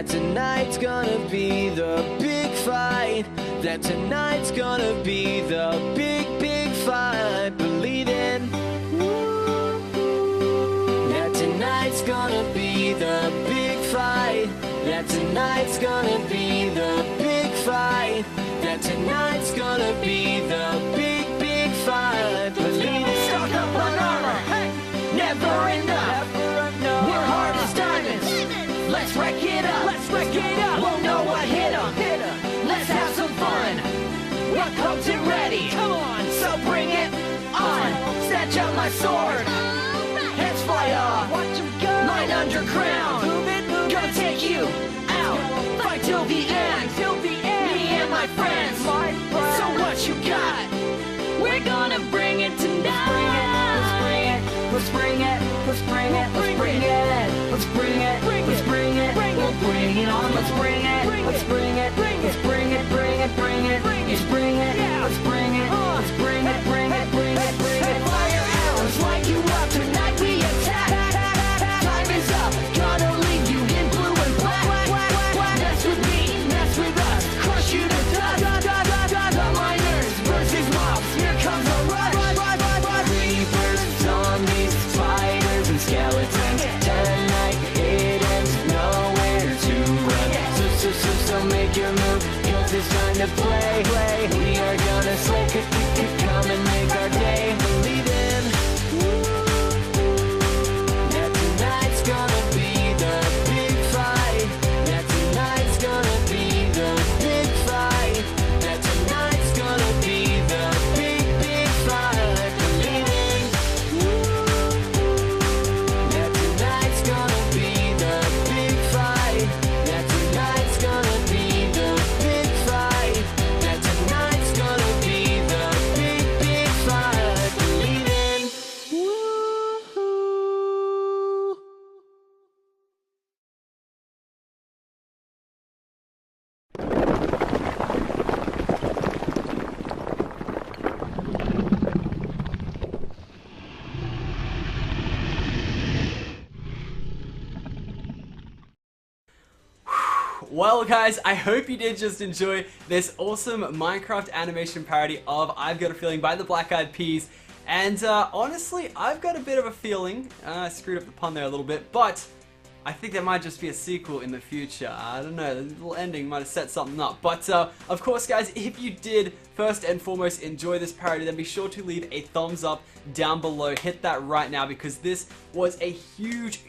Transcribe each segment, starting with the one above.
that tonight's gonna be the big fight, that tonight's gonna be the big, big fight. Believe in that tonight's gonna be the big fight, that tonight's gonna be the big fight, that tonight's gonna be the big, big fight. Believe in. Stock up on armor, hey, never enough. We're hard as diamonds. Let's wreck it up. Won't know what hit 'em. Let's have some fun. We're cooked and ready. Come on, so bring it on. Snatch out my sword. Heads fly off. Watch 'em go. Line underground. Gonna take you out. Fight till the end. Me and my friends. So what you got? We're gonna bring it tonight. Let's bring it. We'll bring it on. Let's bring it. Let's bring it. Fire arrows light you up. Tonight we attack. Time is up. Gonna leave you in blue and black. Mess with me, mess with us. Crush you to dust. The miners versus mobs. Here comes a rush. Reapers, zombies, spiders, and skeletons. Tonight it ends. Nowhere to run. So make your move, 'cause it's time to play. We are gonna slay. Come and make our day. Believe in that tonight's gonna be the big fight, that tonight's gonna be the big fight, that tonight's gonna be the big, big fight. Believe in that tonight's gonna be the big fight, that tonight's gonna be the big fight, that tonight's gonna be the big, big fight. Believe in. Well guys, I hope you did just enjoy this awesome Minecraft animation parody of I've Got a Feeling by the Black Eyed Peas. And honestly, I've got a bit of a feeling, I screwed up the pun there a little bit, but I think there might just be a sequel in the future. I don't know, the little ending might have set something up. But of course guys, if you did first and foremost enjoy this parody, then be sure to leave a thumbs up down below. Hit that right now, because this was a huge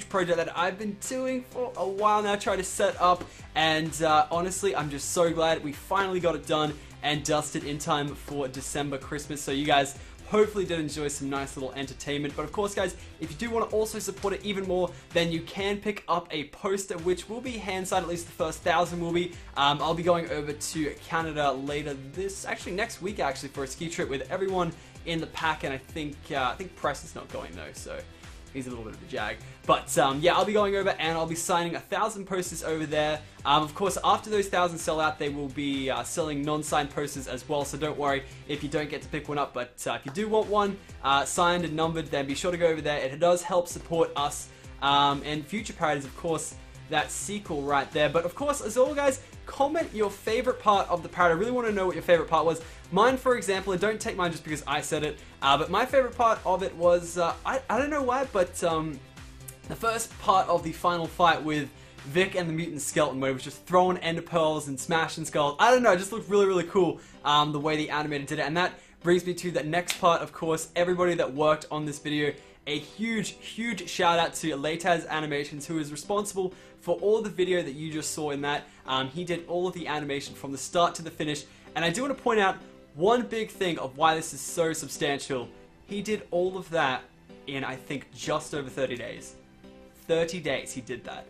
project that I've been doing for a while now, trying to set up. And honestly, I'm just so glad we finally got it done and dusted in time for December Christmas. So you guys hopefully did enjoy some nice little entertainment. But of course guys, if you do want to also support it even more, then you can pick up a poster, which will be hand-signed, at least the first 1,000 will be. I'll be going over to Canada later next week actually, for a ski trip with everyone in the pack. And I think Preston's not going though, so he's a little bit of a jag. But yeah, I'll be going over and I'll be signing 1,000 posters over there. Of course, after those 1,000 sell out, they will be selling non-signed posters as well. So don't worry if you don't get to pick one up. But if you do want one signed and numbered, then be sure to go over there. It does help support us and future parodies, of course, that sequel right there. But of course, as always guys, comment your favorite part of the parody. I really want to know what your favorite part was. Mine, for example, and don't take mine just because I said it, but my favorite part of it was, I don't know why, but the first part of the final fight with Vic and the mutant skeleton, where it was just throwing ender pearls and smashing skulls. I don't know, it just looked really cool the way the animator did it. And that brings me to the next part. Of course, everybody that worked on this video, a huge shout out to Lataz Animations, who is responsible for all the video that you just saw in that. He did all of the animation from the start to the finish. And I do want to point out one big thing of why this is so substantial. He did all of that in, I think, just over 30 days. 30 days he did that.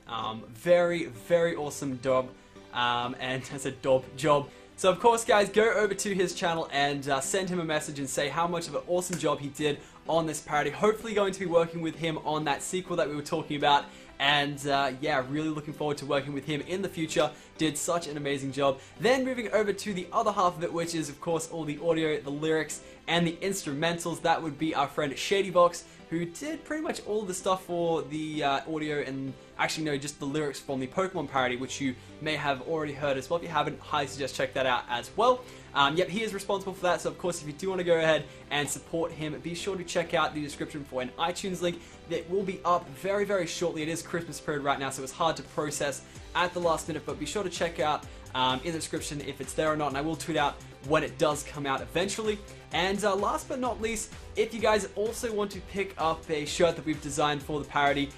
Very awesome job. And as a job. So of course guys, go over to his channel and send him a message and say how much of an awesome job he did on this parody. Hopefully going to be working with him on that sequel that we were talking about. And yeah, really looking forward to working with him in the future. Did such an amazing job. Then moving over to the other half of it, which is of course all the audio, the lyrics, and the instrumentals. That would be our friend Shadybox, who did pretty much all the stuff for the audio and actually no, just the lyrics from the Pokemon parody, which you may have already heard as well. If you haven't, highly suggest check that out as well. Yep, he is responsible for that, so of course if you do want to go ahead and support him, be sure to check out the description for an iTunes link that will be up very, very shortly. It is Christmas period right now, so it's hard to process at the last minute, but be sure to check out in the description if it's there or not, and I will tweet out when it does come out eventually. And last but not least, if you guys also want to pick up a shirt that we've designed for the parody,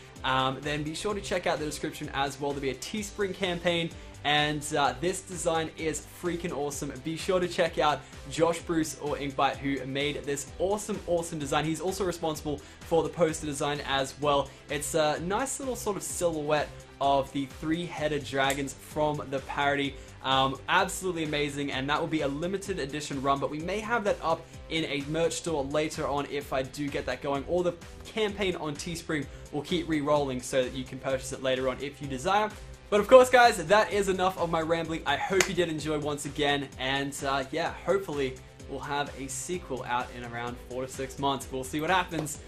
then be sure to check out the description as well. There'll be a Teespring campaign, and this design is freaking awesome. Be sure to check out Josh Bruce or Inkbite, who made this awesome design. He's also responsible for the poster design as well. It's a nice little sort of silhouette of the three-headed dragons from the parody. Absolutely amazing, and that will be a limited edition run, but we may have that up in a merch store later on if I do get that going, or the campaign on Teespring will keep re-rolling so that you can purchase it later on if you desire. But of course, guys, that is enough of my rambling. I hope you did enjoy once again, and yeah, hopefully we'll have a sequel out in around 4 to 6 months. We'll see what happens.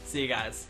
See you guys.